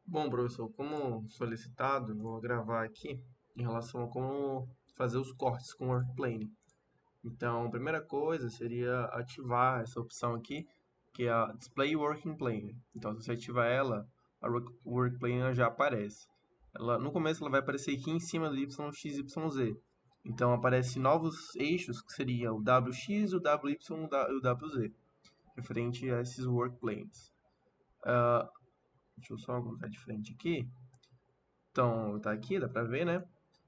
Bom, professor, como solicitado, vou gravar aqui em relação a como fazer os cortes com o Workplane. Então, a primeira coisa seria ativar essa opção aqui, que é a Display Working Plane. Então, se você ativar ela, o Workplane já aparece. No começo ela vai aparecer aqui em cima do YXYZ. Então, aparece novos eixos, que seria o WX, o WY e o WZ, referente a esses Workplanes. Deixa eu só colocar de frente aqui. Então, tá aqui, dá pra ver, né?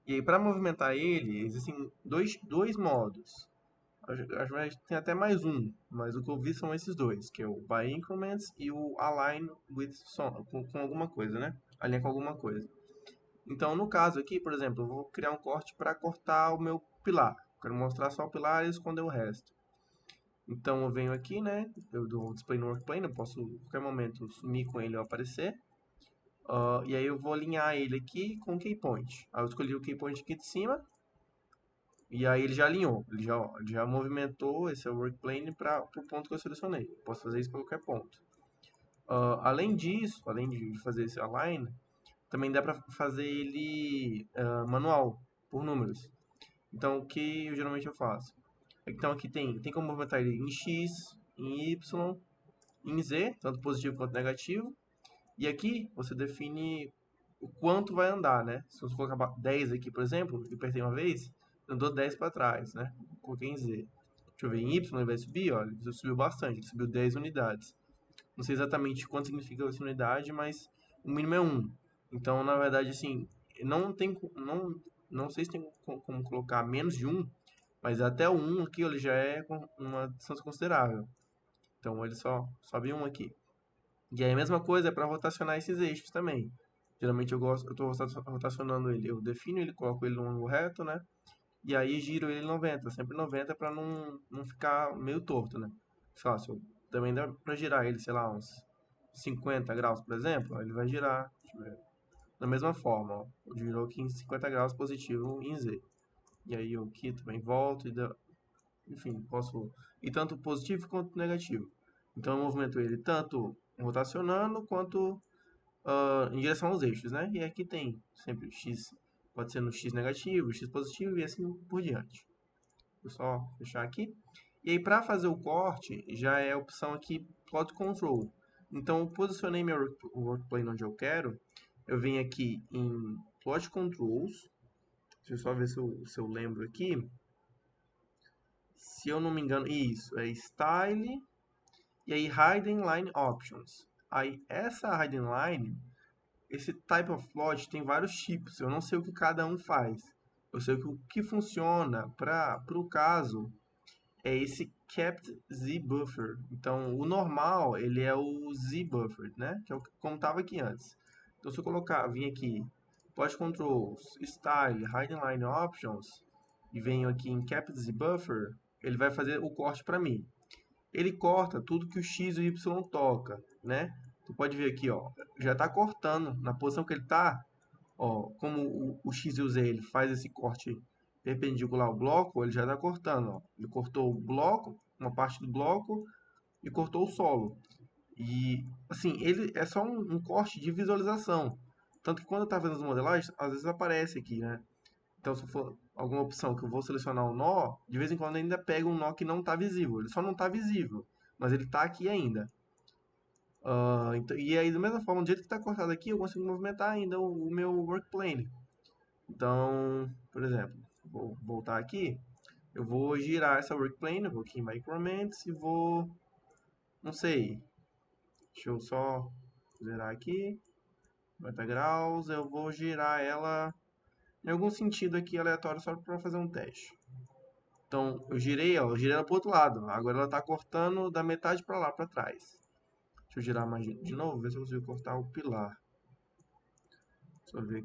E aí, para movimentar ele, existem dois modos. Acho que tem até mais um, mas o que eu vi são esses dois, que é o By Increments e o Align with com alguma coisa, né? Alinhar com alguma coisa. Então, no caso aqui, por exemplo, eu vou criar um corte para cortar o meu pilar. Quero mostrar só o pilar e esconder o resto. Então, eu venho aqui, né? Eu dou display no workplane, eu posso, a qualquer momento, sumir com ele ou aparecer. E aí eu vou alinhar ele aqui com o keypoint. Aí eu escolhi o keypoint aqui de cima. E aí ele já alinhou. Ele já movimentou esse workplane para o ponto que eu selecionei. Posso fazer isso para qualquer ponto. Além disso, além de fazer esse align, também dá para fazer ele manual, por números. Então o que geralmente eu faço? Então aqui tem como movimentar ele em X, em Y, em Z, tanto positivo quanto negativo. E aqui você define o quanto vai andar, né? Se eu colocar 10 aqui, por exemplo, e apertei uma vez, eu dou 10 para trás, né? Coloquei em Z. Deixa eu ver, em Y ele vai subir, ó, ele subiu bastante, ele subiu 10 unidades. Não sei exatamente quanto significa essa unidade, mas o mínimo é 1. Então, na verdade, assim, não tem, não sei se tem como colocar menos de 1, mas até o 1 aqui ele já é uma distância considerável. Então, ele só sobe 1 aqui. E aí a mesma coisa é para rotacionar esses eixos também. Geralmente eu estou rotacionando ele, eu defino ele, coloco ele no ângulo reto, né? E aí giro ele 90, sempre 90 para não ficar meio torto, né? Fácil. Também dá para girar ele, sei lá, uns 50 graus, por exemplo, aí ele vai girar, deixa eu ver, da mesma forma, ó. Girou aqui em 50 graus positivo em Z. E aí eu aqui também volto enfim, posso ir tanto positivo quanto negativo. Então eu movimento ele tanto rotacionando quanto em direção aos eixos, né? E aqui tem sempre X, pode ser no X negativo, X positivo e assim por diante. Vou só fechar aqui. E aí, para fazer o corte, já é a opção aqui Plot Control. Então, eu posicionei meu workplane onde eu quero. Eu venho aqui em Plot Controls. Deixa eu só ver se eu lembro aqui. Se eu não me engano, isso, é Style e aí Hidden Line Options. Aí, essa Hidden Line esse type of plot tem vários tipos. Eu não sei o que cada um faz. Eu sei que o que funciona para o caso é esse capped z buffer. Então, o normal ele é o z buffer, né? Que é o como estava aqui antes. Então, se eu colocar, vim aqui, plot controls, style, hidden line options e venho aqui em capped z buffer, ele vai fazer o corte para mim. Ele corta tudo que o X e o Y toca, né? Tu pode ver aqui, ó, já está cortando na posição que ele está, ó, como o X e o Z ele faz esse corte perpendicular ao bloco, ele já está cortando, ó. Ele cortou o bloco, uma parte do bloco e cortou o solo. E assim, ele é só um corte de visualização. Tanto que quando eu estava fazendo as modelagens, às vezes aparece aqui, né? Então, se for alguma opção que eu vou selecionar um nó, de vez em quando ainda pega um nó que não está visível. Ele só não está visível, mas ele está aqui ainda. Então, e aí, da mesma forma, do jeito que está cortado aqui, eu consigo movimentar ainda o meu workplane. Então, por exemplo, vou voltar aqui, eu vou girar essa workplane, eu vou aqui em Microments e vou, não sei, deixa eu só zerar aqui, 90 graus, eu vou girar ela em algum sentido aqui aleatório só para fazer um teste. Então, eu girei, ó, eu girei ela pro outro lado. Agora ela tá cortando da metade para lá, para trás. Deixa eu girar mais de novo, ver se eu consigo cortar o pilar. Deixa eu ver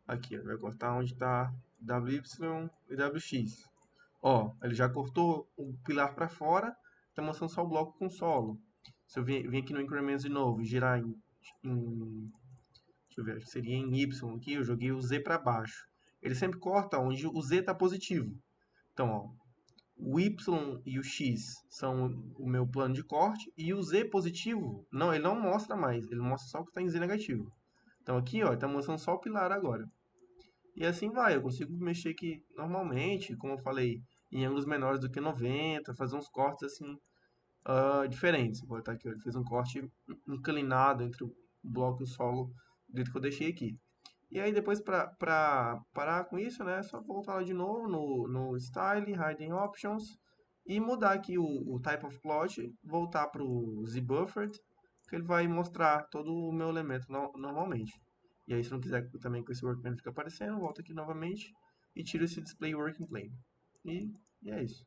aqui, vai cortar onde tá WY e WX. Ó, ele já cortou o pilar para fora, tá mostrando só o bloco com solo. Se eu vir aqui no Increments de novo e girar deixa eu ver, acho que seria em Y aqui, eu joguei o Z para baixo. Ele sempre corta onde o Z tá positivo. Então, ó, o Y e o X são o meu plano de corte e o Z positivo, não, ele não mostra mais, ele mostra só o que está em Z negativo. Então aqui, ó, tá mostrando só o pilar agora. E assim vai, eu consigo mexer aqui normalmente, como eu falei, em ângulos menores do que 90, fazer uns cortes assim, diferentes. Vou botar aqui, ó, ele fez um corte inclinado entre o bloco e o solo, do jeito que eu deixei aqui. E aí depois para parar com isso, né, é só voltar lá de novo no Style, Hiding Options, e mudar aqui o Type of Plot, voltar para o ZBuffered, que ele vai mostrar todo o meu elemento normalmente. E aí se não quiser também com esse work plane ficar aparecendo, volta aqui novamente e tira esse display working plane. E é isso.